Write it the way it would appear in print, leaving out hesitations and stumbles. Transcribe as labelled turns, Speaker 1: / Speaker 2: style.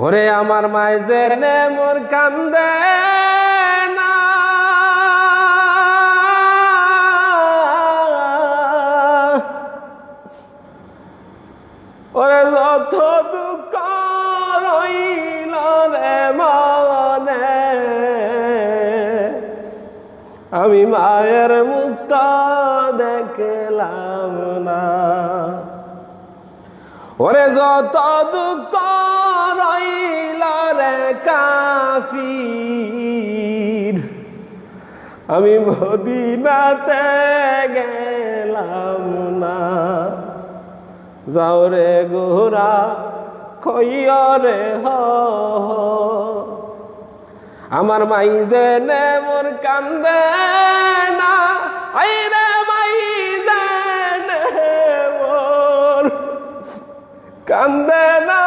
Speaker 1: ওরে আমার মায় জেনে মোর কান্দে না, ওরে যত দুঃখ রইল রে মনে, আমি মায়ের মুখটা দেখলাম না। ওরে যত দুঃখ রইল রে কাফির, আমি মদিনাতে গেলাম না। যাও রে গোরা কইয় রে হ, আমার মাই জেনে মোর কান্দে না, আই রে মাই জেনে মোর কান্দে না।